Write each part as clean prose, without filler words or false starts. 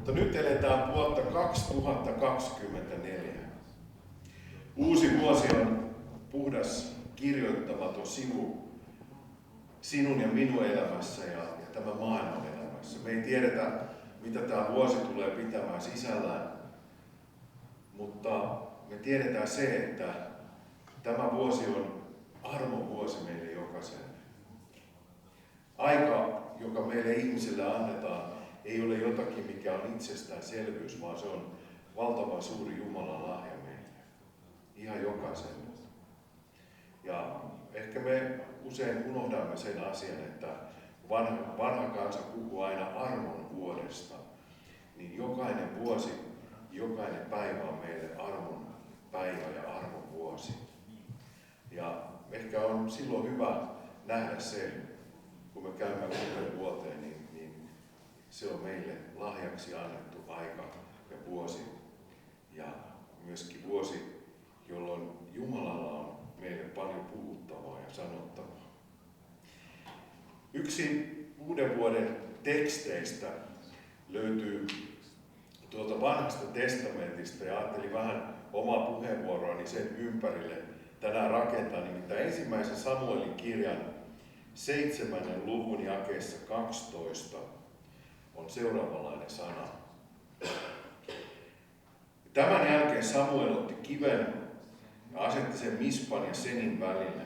Mutta nyt eletään vuotta 2024. Uusi vuosi on puhdas, kirjoittamaton sivu sinun ja minun elämässä ja tämän maailman elämässä. Me ei tiedetä, mitä tämä vuosi tulee pitämään sisällään, mutta me tiedetään se, että tämä vuosi on armon vuosi meille jokaiselle. Aika, joka meille ihmisille annetaan, ei ole jotakin, mikä on itsestäänselvyys, vaan se on valtavan suuri Jumalan lahja meille. Ihan jokaiselle. Ja ehkä me usein unohdamme sen asian, että vanha kansa puhuu aina armon vuodesta. Niin jokainen vuosi, jokainen päivä on meille armon päivä ja armon vuosi. Ja ehkä on silloin hyvä nähdä se, kun me käymme uuteen vuoteen, niin se on meille lahjaksi annettu aika ja vuosi. Ja myöskin vuosi, jolloin Jumalalla on meille paljon puhuttavaa ja sanottavaa. Yksi uuden vuoden teksteistä löytyy tuolta Vanhasta testamentista ja ajattelin vähän omaa puheenvuoroani sen ympärille tänään rakentaa. Nimittäin ensimmäisen Samuelin kirjan 7. luvun jakeessa 12 on seuraavanlainen sana. Tämän jälkeen Samuel otti kiven ja asetti sen Mispan ja Senin välille.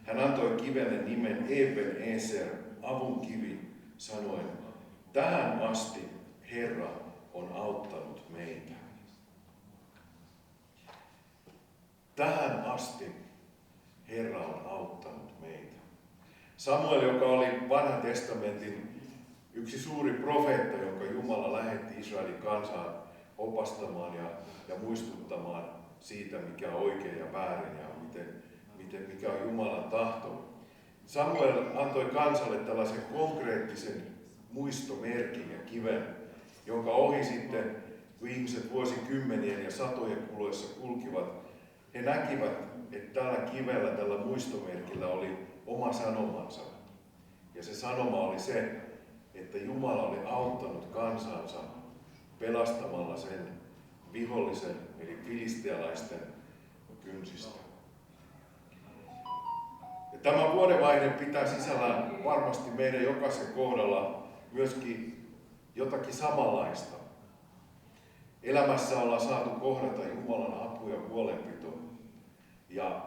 Hän antoi kivelle nimen Eben-Eser, avun kivi, sanoen, tähän asti Herra on auttanut meitä. Tähän asti Herra on auttanut meitä. Samuel, joka oli Vanhan testamentin yksi suuri profeetta, jonka Jumala lähetti Israelin kansaa opastamaan ja muistuttamaan siitä, mikä on oikein ja väärin ja mikä on Jumalan tahto. Samuel antoi kansalle tällaisen konkreettisen muistomerkin ja kiven, jonka ohi sitten ihmiset vuosikymmenien ja satojen kuluessa kulkivat. He näkivät, että tällä kivellä, tällä muistomerkillä oli oma sanomansa. Ja se sanoma oli se, että Jumala oli auttanut kansansa pelastamalla sen vihollisen, eli filistealaisten kynsistä. Ja tämä vuodenvaihde pitää sisällään varmasti meidän jokaisen kohdalla myöskin jotakin samanlaista. Elämässä ollaan saatu kohdata Jumalan apu ja huolenpito. Ja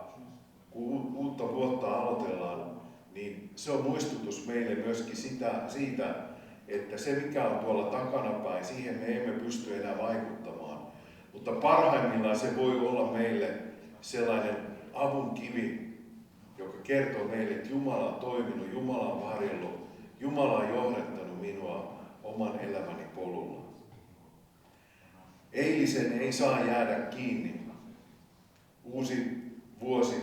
kun uutta vuotta aloitellaan, niin se on muistutus meille myöskin siitä, että se mikä on tuolla takanapäin, siihen me emme pysty enää vaikuttamaan. Mutta parhaimmillaan se voi olla meille sellainen avun kivi, joka kertoo meille, että Jumala on toiminut, Jumala on varjellut, Jumala on johdattanut minua oman elämäni polulla. Eilisen ei saa jäädä kiinni. Uusi vuosi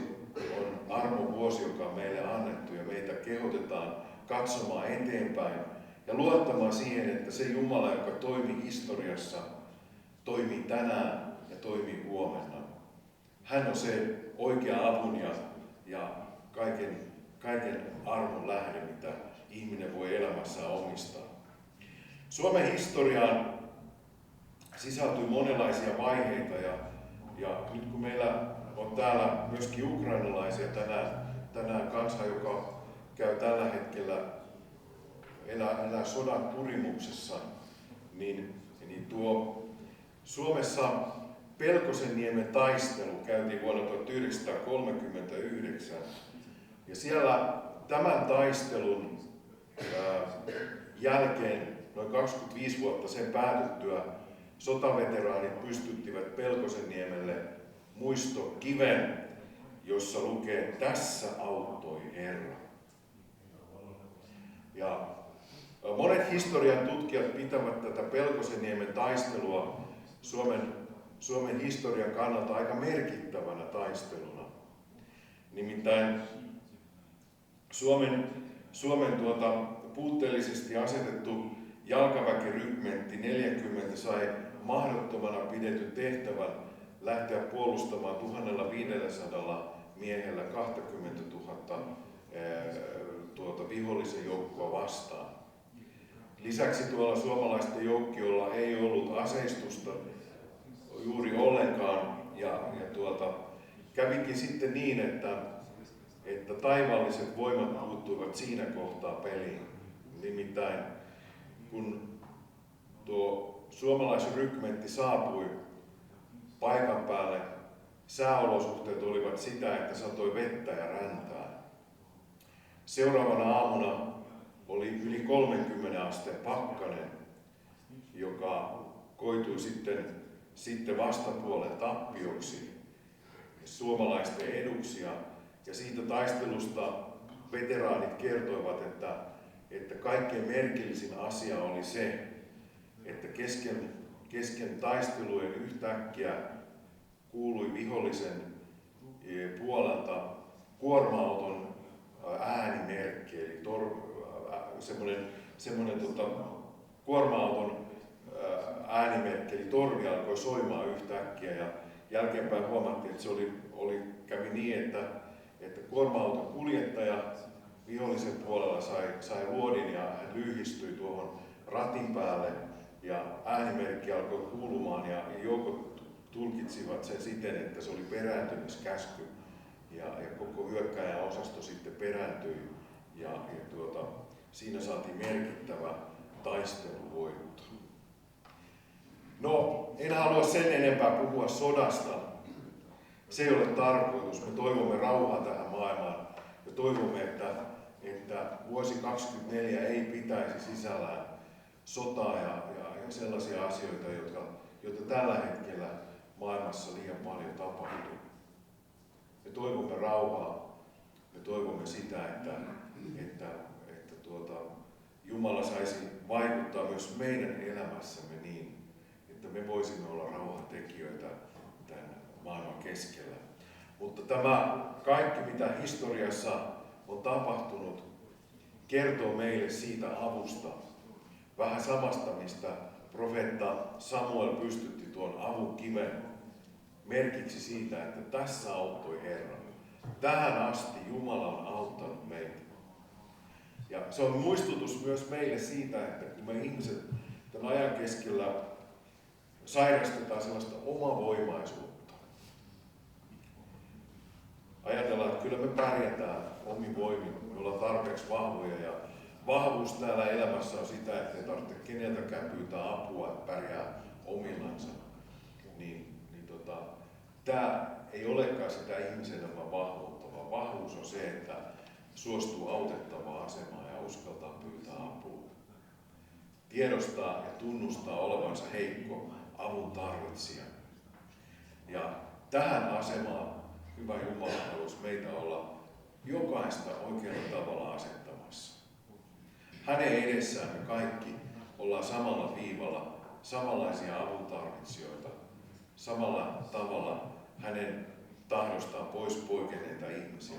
on armon vuosi, joka on meille annettu ja meitä kehotetaan katsomaan eteenpäin ja luottamaan siihen, että se Jumala, joka toimii historiassa, toimii tänään ja toimii huomenna. Hän on se oikea avun ja kaiken armon lähde, mitä ihminen voi elämässään omistaa. Suomen historiaan sisältyy monenlaisia vaiheita ja nyt kun meillä on täällä myöskin ukrainalaisia tänään kansa, joka käy tällä hetkellä elää sodan kurimuksessa, niin tuo Suomessa Pelkosenniemen taistelu käytiin vuonna 1939 ja siellä tämän taistelun jälkeen noin 25 vuotta sen päätyttyä sotaveteraanit pystyttivät Pelkosenniemelle muistokiven, jossa lukee, tässä auttoi Herra. Ja monet historian tutkijat pitävät tätä Pelkosenniemen taistelua Suomen historian kannalta aika merkittävänä taisteluna. Nimittäin Suomen puutteellisesti asetettu jalkaväkirykmentti 40 sai mahdottomana pidetyn tehtävän lähteä puolustamaan 1500 miehellä 20 000 vihollisen joukkoa vastaan. Lisäksi tuolla suomalaisten joukkiolla ei ollut aseistusta juuri ollenkaan. Kävikin sitten niin, että taivaalliset voimat puuttuivat siinä kohtaa peliin. Nimittäin kun tuo suomalaisrykmentti saapui paikan päälle, sääolosuhteet olivat sitä, että satoi vettä ja räntää. Seuraavana aamuna oli yli 30 asteen pakkanen, joka koitui sitten vastapuolen tappioksi suomalaisten eduksi. Ja siitä taistelusta veteraanit kertoivat, että kaikkein merkillisin asia oli se, että kesken taistelujen yhtäkkiä kuului vihollisen puolelta kuorma-auton äänimerkki, eli semmoinen kuorma-auton äänimerkki, eli torvi alkoi soimaan yhtäkkiä, ja jälkeenpäin huomattiin, että kävi niin, että kuorma-auton kuljettaja vihollisen puolella sai luodin ja hän lyhistyi tuohon ratin päälle ja äänimerkki alkoi kuulumaan ja joukot tulkitsivat sen siten, että se oli perääntymiskäsky ja koko hyökkääjän osasto sitten perääntyi ja siinä saatiin merkittävä taisteluvoitto. No, en halua sen enempää puhua sodasta. Se ei ole tarkoitus. Me toivomme rauhaa tähän maailmaan ja toivomme, että vuosi 2024 ei pitäisi sisällään sotaa ja sellaisia asioita, joita tällä hetkellä maailmassa liian paljon tapahtuu. Me toivomme rauhaa. Me toivomme sitä, että Jumala saisi vaikuttaa myös meidän elämässämme niin, että me voisimme olla rauhantekijöitä tämän maailman keskellä. Mutta tämä kaikki, mitä historiassa on tapahtunut, kertoo meille siitä avusta. Vähän samasta, mistä profeetta Samuel pystytti tuon avun kiven merkiksi siitä, että tässä auttoi Herra. Tähän asti Jumala on auttanut meitä. Ja se on muistutus myös meille siitä, että kun me ihmiset tämän ajan keskellä sairastetaan sellaista omavoimaisuutta. Ajatellaan, että kyllä me pärjätään omin voimin, me ollaan tarpeeksi vahvoja ja vahvuus täällä elämässä on sitä, että ei tarvitse keneltäkään pyytää apua, että pärjää omillansa. Tämä ei olekaan sitä ihmisen elämän vahvuutta, vaan vahvuus on se, että suostuu autettavaan asemaan ja uskaltaa pyytää apua. Tiedostaa ja tunnustaa olevansa heikko avun tarvitsija. Ja tähän asemaan hyvä Jumala haluaisi meitä olla jokaista oikealla tavalla asettamassa. Hänen edessään me kaikki ollaan samalla viivalla, samanlaisia avun tarvitsijoita, samalla tavalla hänen tahdostaan pois poikenneita ihmisiä,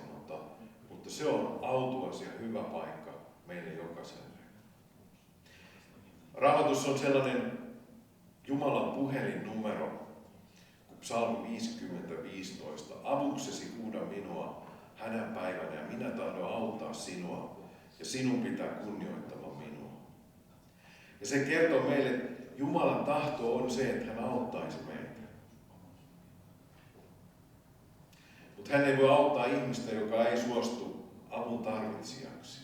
mutta se on autuas ja hyvä paikka meille jokaiselle. Raamatus on sellainen Jumalan puhelinnumero, kuin Psalmi 50:15. Avuksesi huuda minua hänen päivänä ja minä tahdon auttaa sinua ja sinun pitää kunnioittava minua. Ja se kertoo meille, että Jumalan tahto on se, että hän auttaisi meitä. Mutta hän ei voi auttaa ihmistä, joka ei suostu avun tarvitsijaksi.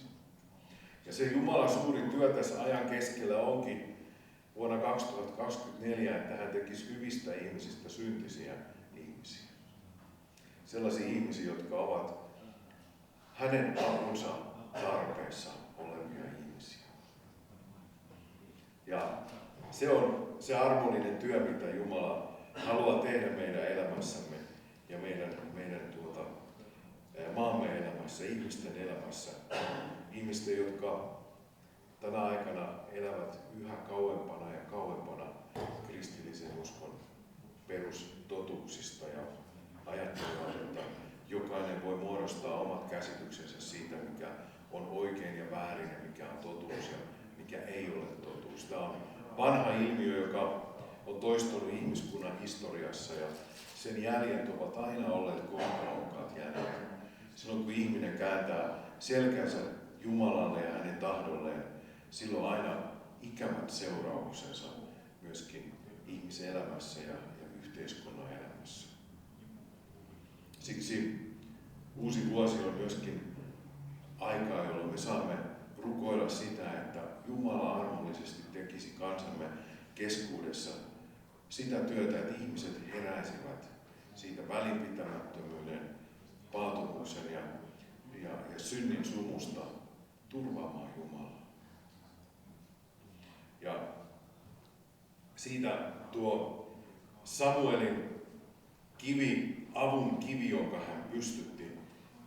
Ja se Jumalan suuri työ tässä ajan keskellä onkin vuonna 2024, että hän tekisi hyvistä ihmisistä syntisiä ihmisiä. Sellaisia ihmisiä, jotka ovat hänen avunsa tarpeessa olevia ihmisiä. Ja se on se armollinen työ, mitä Jumala haluaa tehdä meidän elämässämme ja meidän maamme elämässä, ihmisten elämässä. Ihmisten, jotka tänä aikana elävät yhä kauempana ja kauempana kristillisen uskon perustotuuksista ja ajattelevat, että jokainen voi muodostaa omat käsityksensä siitä, mikä on oikein ja väärin ja mikä on totuus ja mikä ei ole totuus. Tämä on vanha ilmiö, joka on toistunut ihmiskunnan historiassa ja sen jäljet ovat aina olleet kohtalokkaat jäljet. Silloin kun ihminen kääntää selkänsä Jumalalle ja hänen tahdolleen, silloin aina ikävät seurauksensa myöskin ihmisen elämässä ja yhteiskunnan elämässä. Siksi uusi vuosi on myöskin aikaa, jolloin me saamme rukoilla sitä, että Jumala armollisesti tekisi kansamme keskuudessa sitä työtä, että ihmiset heräisivät siitä välinpitämättömyyden, paatumuksen ja synnin sumusta turvaamaan Jumalaa. Ja siitä tuo Samuelin avun kivi, jonka hän pystytti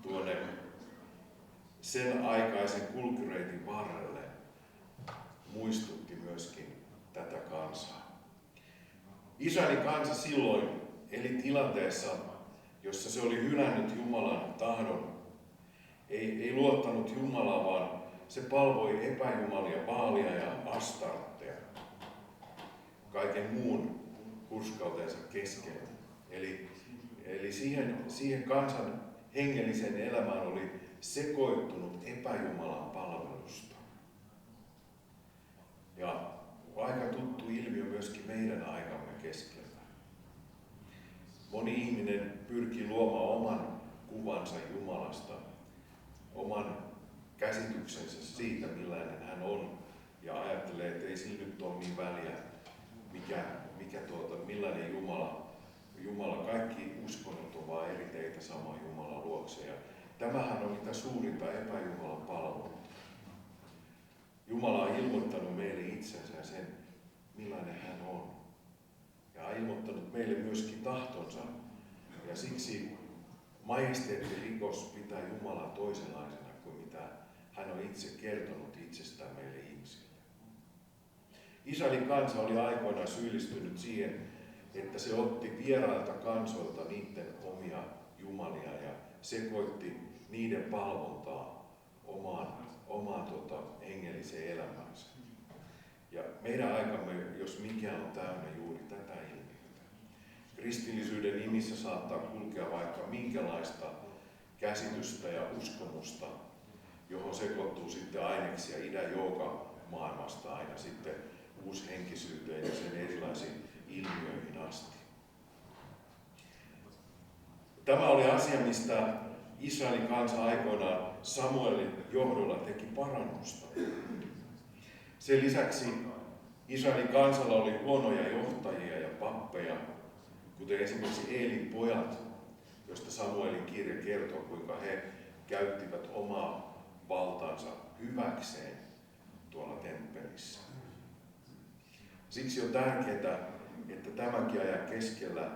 tuonne sen aikaisen kulkureitin varrelle, muistutti myöskin tätä kansaa. Israelin kansa silloin eli tilanteessa, jossa se oli hylännyt Jumalan tahdon. Ei luottanut Jumalaa, vaan se palvoi epäjumalia, Baalia ja Astartea kaiken muun hurskautensa keskellä. Eli siihen kansan hengelliseen elämään oli sekoittunut epäjumalan palvelusta. Ja aika tuttu ilmiö myöskin meidän aikamme keskellä. Moni ihminen pyrkii luomaan oman kuvansa Jumalasta, oman käsityksensä siitä, millainen hän on, ja ajattelee, että ei sillä nyt ole niin väliä, millainen Jumala, kaikki uskonnot on vain eri teitä samaa Jumalan luokse. Ja tämähän on mitä suurinta epäjumalan palvelua. Jumala on ilmoittanut meille itsensä ja sen, millainen hän on. Ja on ilmoittanut meille myöskin tahtonsa. Ja siksi majesteettirikos pitää Jumalaa toisenlaisena kuin mitä hän on itse kertonut itsestään meille ihmisille. Israelin kansa oli aikoinaan syyllistynyt siihen, että se otti vierailta kansoilta niiden omia jumalia ja sekoitti niiden palvontaa omaan hengelliseen elämäänsä. Ja meidän aikamme, jos mikään, on täynnä juuri tätä ilmiötä. Kristillisyyden nimissä saattaa kulkea vaikka minkälaista käsitystä ja uskomusta, johon sekoittuu sitten aineksia idän maailmasta aina sitten uushenkisyyteen ja sen erilaisiin ilmiöihin asti. Tämä oli asia, mistä Israelin kansa aikoinaan Samuelin johdolla teki parannusta. Sen lisäksi Israelin kansalla oli huonoja johtajia ja pappeja, kuten esimerkiksi Eelin pojat, josta Samuelin kirja kertoo, kuinka he käyttivät omaa valtaansa hyväkseen tuolla temppelissä. Siksi on tärkeää, että tämänkin ajan keskellä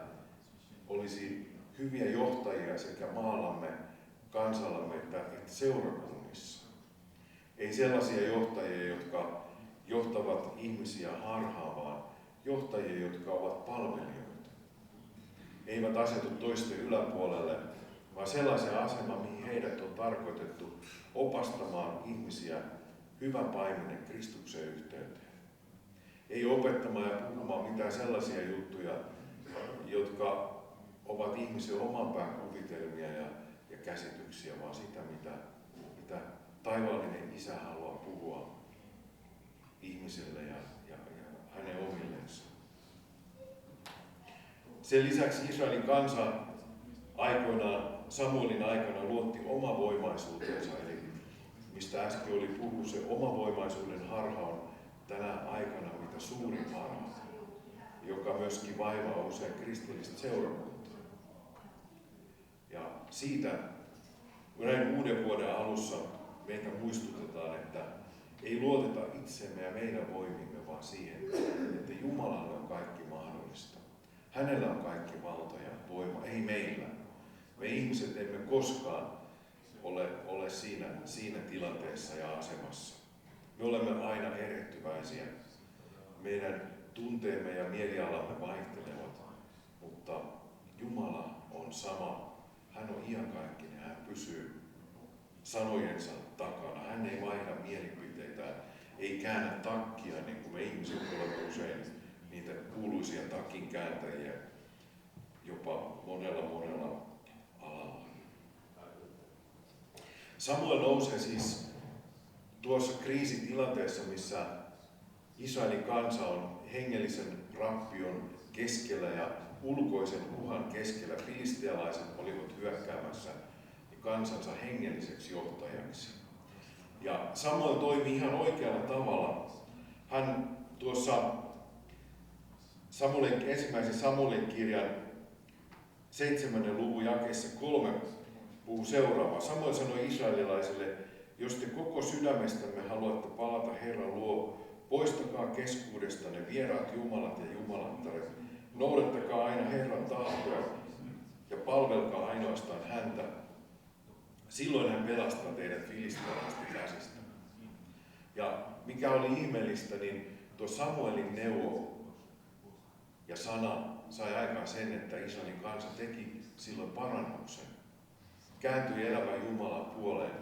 olisi hyviä johtajia sekä maallamme, kansallamme että seurakunnissa. Ei sellaisia johtajia, jotka johtavat ihmisiä harhaan, vaan johtajia, jotka ovat palvelijoita. Eivät asetu toisten yläpuolelle, vaan sellaisen aseman, mihin heidät on tarkoitettu opastamaan ihmisiä hyvän paimenen Kristuksen yhteyteen. Ei opettamaan ja puhumaan mitään sellaisia juttuja, jotka ovat ihmisen oman pään kuvitelmia ja käsityksiä, vaan sitä, mitä taivaallinen Isä haluaa puhua ihmiselle ja hänen omillensa. Sen lisäksi Israelin kansa aikoinaan, Samuelin aikana luotti omavoimaisuutensa, eli mistä äsken oli puhuttu, se omavoimaisuuden harha on tänä aikana mitä suurin harha, joka myöskin vaivaa usein kristillistä seurakuntaa. Ja siitä näin uuden vuoden alussa meitä muistutetaan, että ei luoteta itsemme ja meidän voimimme, vaan siihen, että Jumalalle on kaikki mahdollista. Hänellä on kaikki valta ja voima, ei meillä. Me ihmiset emme koskaan ole siinä tilanteessa ja asemassa. Me olemme aina erehtyväisiä. Meidän tunteemme ja mielialamme vaihtelevat, mutta Jumala on sama. Hän on iankaikkinen, hän pysyy sanojensa takana. Hän ei vaihda mielipiteitään, ei käännä takkia, niin kuin me ihmiset olemme usein niitä kuuluisia takin kääntäjiä jopa monella alalla. Samuel nousee siis tuossa kriisitilanteessa, missä Israelin kansa on hengellisen rappion keskellä ja ulkoisen uhan keskellä. Filistealaiset olivat hyökkäämässä kansansa hengelliseksi johtajaksi. Ja Samuel toimi ihan oikealla tavalla. Hän tuossa ensimmäisen Samuelin kirjan 7. luvun jakeessa 3 puhuu seuraavaa. Samuel sanoi israelilaisille, jos te koko sydämestämme haluatte palata Herran luo, poistakaa keskuudestanne vieraat jumalat ja jumalattaret. Noudattakaa aina Herran tahtoa ja palvelkaa ainoastaan häntä. Silloin hän pelastaa teidät filistealaisten käsistä. Ja mikä oli ihmeellistä, niin tuo Samuelin neuvo ja sana sai aikaan sen, että Israelin kansa teki silloin parannuksen. Kääntyi elävän Jumalan puoleen.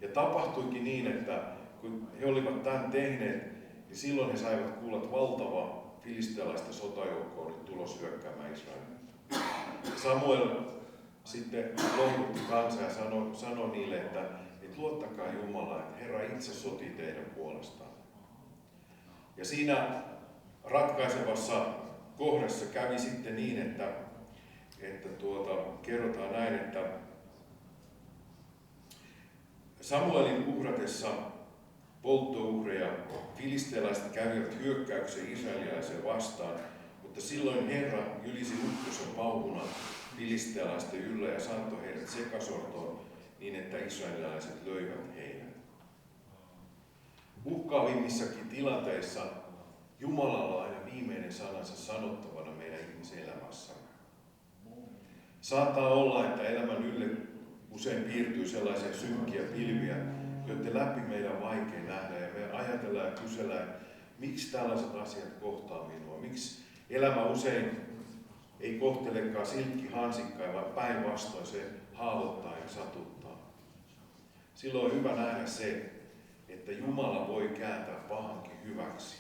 Ja tapahtuikin niin, että kun he olivat tämän tehneet, niin silloin he saivat kuulla, että valtava filistealaisten sotajoukko oli tulos hyökkäämään Israelin. Samuel sitten lohdutti kansaa ja sanoi niille, että luottakaa Jumalaa, että Herra itse sotii teidän puolestaan. Ja siinä ratkaisevassa kohdassa kävi sitten niin, että kerrotaan näin, että Samuelin uhratessa polttouhreja filistealaiset kävivät hyökkäyksen israelilaisia vastaan, mutta silloin Herra jylisi ukkosen pauhuna filistealaisten yllä ja saattoi heidät sekasortoon niin, että israelilaiset löivät heidät. Uhkaavimmissakin tilanteissa Jumalalla on aina viimeinen sanansa sanottavana meidän ihmiselämässä. Saattaa olla, että elämän ylle usein piirtyy sellaisia synkkiä pilviä, joiden läpi meidän on vaikea nähdä ja me ajatellaan ja kysellään, miksi tällaiset asiat kohtaa minua, miksi elämä usein ei kohtelekaan silkkihansikkain, vaan päinvastoin se haavoittaa ja satuttaa. Silloin on hyvä nähdä se, että Jumala voi kääntää pahankin hyväksi.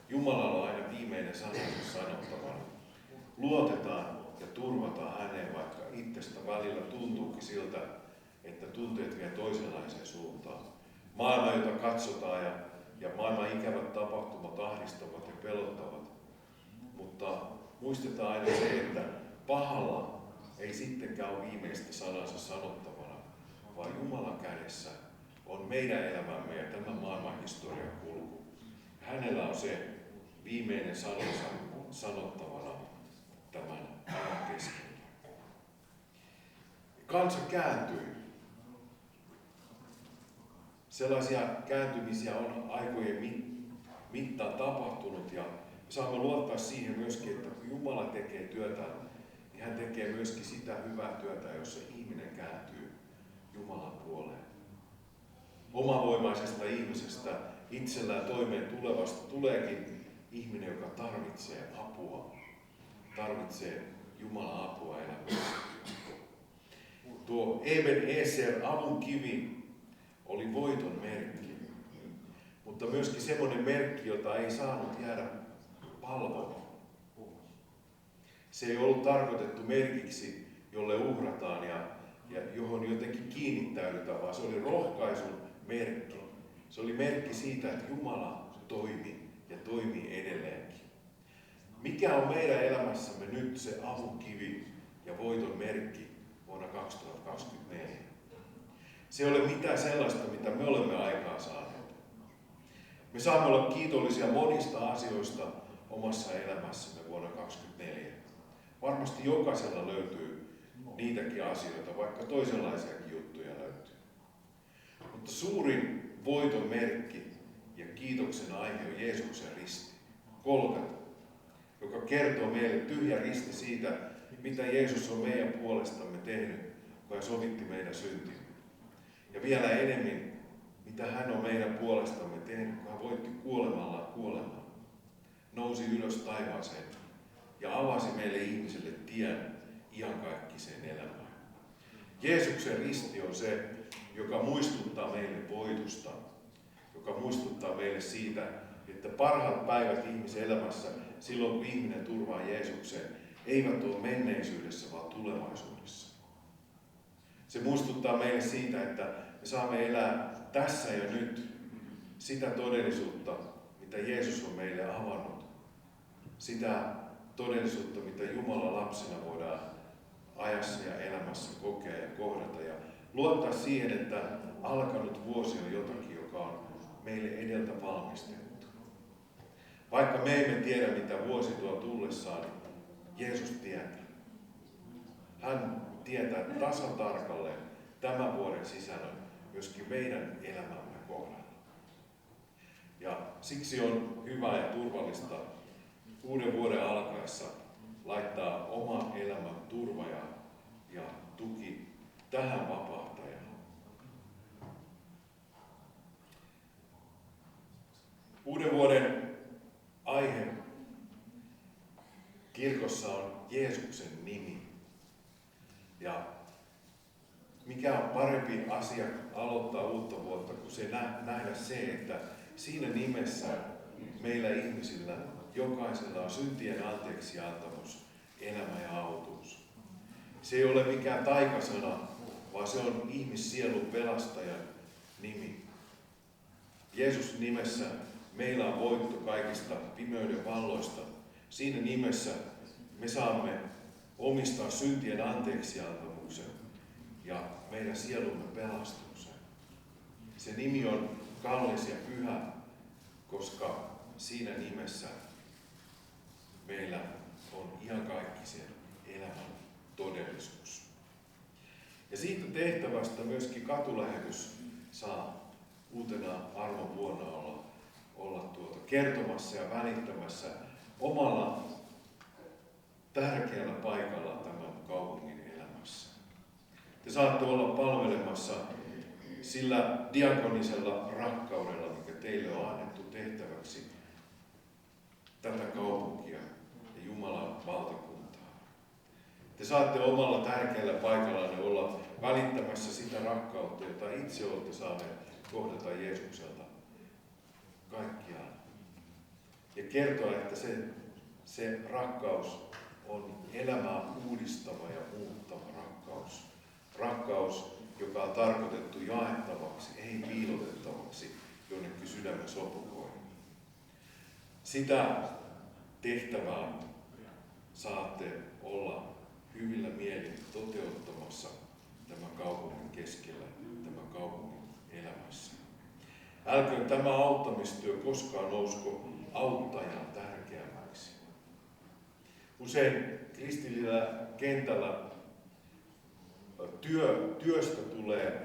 Jumalalla on aina viimeinen sanansa sanottavana. Luotetaan ja turvataan häneen, vaikka itsestä välillä tuntuukin siltä, että tunteet vie toisenlaiseen suuntaan. Maailma, jota katsotaan ja maailman ikävät tapahtumat ahdistavat ja pelottavat. Mutta muistetaan aina se, että pahalla ei sittenkään ole viimeistä sanansa sanottavana, vaan Jumalan kädessä on meidän elämämme ja tämän maailman historian kulku. Hänellä on se viimeinen sanansa sanottavana tämän ajan keskellä. Kansa kääntyi. Sellaisia kääntymisiä on aikojen mittaan tapahtunut ja saamme luottaa siihen myöskin, että kun Jumala tekee työtä, niin hän tekee myöskin sitä hyvää työtä, jossa ihminen kääntyy Jumalan puoleen. Omavoimaisesta ihmisestä itsellään toimeen tulevasta tuleekin ihminen, joka tarvitsee apua, tarvitsee Jumalan apua elämässä. Tuo Eben Ezer, avun kivi, oli voiton merkki, mutta myöskin semmoinen merkki, jota ei saanut jäädä palvomaan. Se ei ollut tarkoitettu merkiksi, jolle uhrataan ja johon jotenkin kiinnittäydytään, vaan se oli rohkaisun merkki. Se oli merkki siitä, että Jumala toimi ja toimii edelleenkin. Mikä on meidän elämässämme nyt se avunkivi ja voiton merkki vuonna 2024? Se ei ole mitään sellaista, mitä me olemme aikaan saaneet. Me saamme olla kiitollisia monista asioista omassa elämässämme vuonna 2024. Varmasti jokaisella löytyy niitäkin asioita, vaikka toisenlaisiakin juttuja löytyy. Mutta suurin voiton merkki ja kiitoksen aihe on Jeesuksen risti, Golgata, joka kertoo meille tyhjä risti siitä, mitä Jeesus on meidän puolestamme tehnyt, kun hän sovitti meidän syntimme. Ja vielä enemmän, mitä hän on meidän puolestamme tehnyt, kun hän voitti kuolemalla kuolemaa. Nousi ylös taivaaseen ja avasi meille ihmiselle tien iankaikkiseen elämään. Jeesuksen risti on se, joka muistuttaa meille voitosta, joka muistuttaa meille siitä, että parhaat päivät ihmisen elämässä, silloin kun ihminen turvaa Jeesukseen, eivät ole menneisyydessä, vaan tulevaisuudessa. Se muistuttaa meille siitä, että me saamme elää tässä ja nyt sitä todellisuutta, mitä Jeesus on meille avannut. Sitä todellisuutta, mitä Jumalan lapsina voidaan ajassa ja elämässä kokea ja kohdata. Ja luottaa siihen, että alkanut vuosi on jotakin, joka on meille edeltä valmistettu. Vaikka me emme tiedä, mitä vuosi tuo tullessaan, niin Jeesus tietää. Hän tietää tasan tarkalleen tämän vuoden sisällön myöskin meidän elämämme kohdalla. Ja siksi on hyvä ja turvallista uuden vuoden alkaessa laittaa oma elämän turva ja tuki tähän vapahtajaan. Uuden vuoden aihe kirkossa on Jeesuksen nimi. Ja mikä on parempi asia aloittaa uutta vuotta kuin se nähdä se, että siinä nimessä meillä ihmisillä jokaisella on syntien anteeksiantamus, elämä ja autuus. Se ei ole mikään taikasana, vaan se on ihmissielun pelastajan nimi. Jeesus nimessä meillä on voitto kaikista pimeyden valloista. Siinä nimessä me saamme omistaa syntien anteeksiantamuksen ja meidän sielumme pelastuksen. Se nimi on kallis ja pyhä, koska siinä nimessä meillä on iankaikkisen elämän todellisuus. Ja siitä tehtävästä myöskin katulähetys saa uutena armon vuonna olla kertomassa ja välittämässä omalla tärkeällä paikalla tämän kaupungin elämässä. Te saatte olla palvelemassa sillä diakonisella rakkaudella, mikä teille on annettu tehtäväksi tätä kaupunkia ja Jumalan valtakuntaa. Te saatte omalla tärkeällä paikallanne olla välittämässä sitä rakkautta, jota itse olette saaneet kohdata Jeesukselta kaikkiaan. Ja kertoa, että se rakkaus on elämää uudistava ja muuttava rakkaus. Rakkaus, joka on tarkoitettu jaettavaksi, ei piilotettavaksi jonnekin sydämen sopukoihin. Sitä tehtävää saatte olla hyvillä mielin toteuttamassa tämän kaupungin keskellä, tämän kaupungin elämässä. Älköön tämä auttamistyö koskaan nousko auttajan tärkeämmäksi. Usein kristillisellä kentällä työstä tulee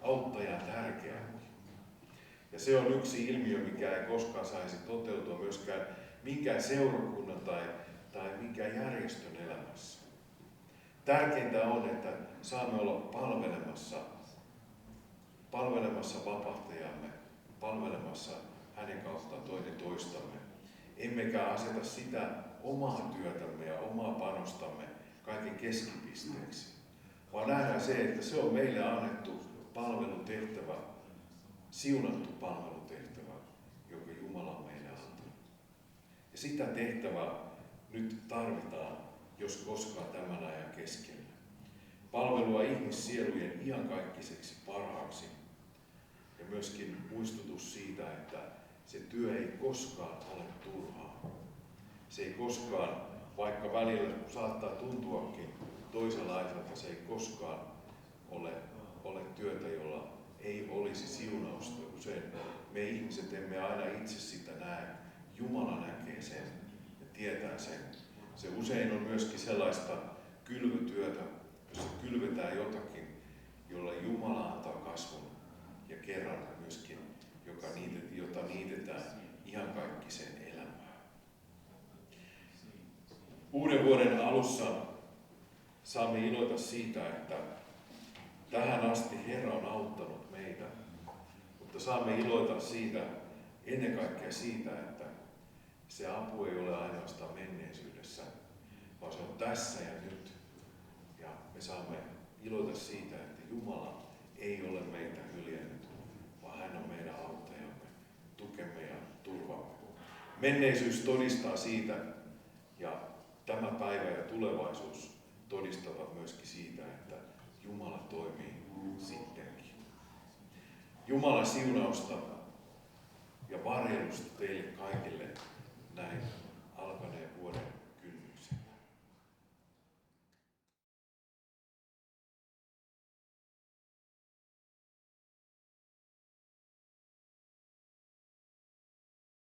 auttaja tärkeämpi. Ja se on yksi ilmiö, mikä ei koskaan saisi toteutua myöskään minkään seurakunnan tai minkään järjestön elämässä. Tärkeintä on, että saamme olla palvelemassa vapahtajamme, palvelemassa hänen kauttaan toinen toistamme. Emmekä aseta sitä omaa työtämme ja omaa panostamme kaiken keskipisteeksi, vaan nähdään se, että se on meille annettu palvelutehtävä, siunattu palvelutehtävä, joka Jumala on meille antanut. Ja sitä tehtävää nyt tarvitaan, jos koskaan tämän ajan keskellä. Palvelua ihmissielujen iankaikkaiseksi parhaaksi ja myöskin muistutus siitä, että se työ ei koskaan ole turhaa. Se ei koskaan, vaikka välillä saattaa tuntuakin toisenlaiselta, se ei koskaan ole työtä, jolla ei olisi siunausta. Usein me ihmiset emme aina itse sitä näe. Jumala näkee sen ja tietää sen. Se usein on myöskin sellaista kylvötyötä, jossa kylvetään jotakin, jolla Jumala antaa kasvun ja kerran myöskin, jota niitetään iankaikkiseen elämään. Uuden vuoden alussa saamme iloita siitä, että tähän asti Herra on auttanut meitä, mutta saamme iloita siitä, ennen kaikkea siitä, että se apu ei ole ainoastaan menneisyydessä, vaan se on tässä ja nyt. Ja me saamme iloita siitä, että Jumala ei ole meitä hyljännyt, vaan hän on meidän auttajamme, tukemme ja turvamme. Menneisyys todistaa siitä, ja tämä päivä ja tulevaisuus todistavat myöskin siitä, että Jumala toimii sittenkin. Jumalan siunausta ja varjelusta teille kaikille näin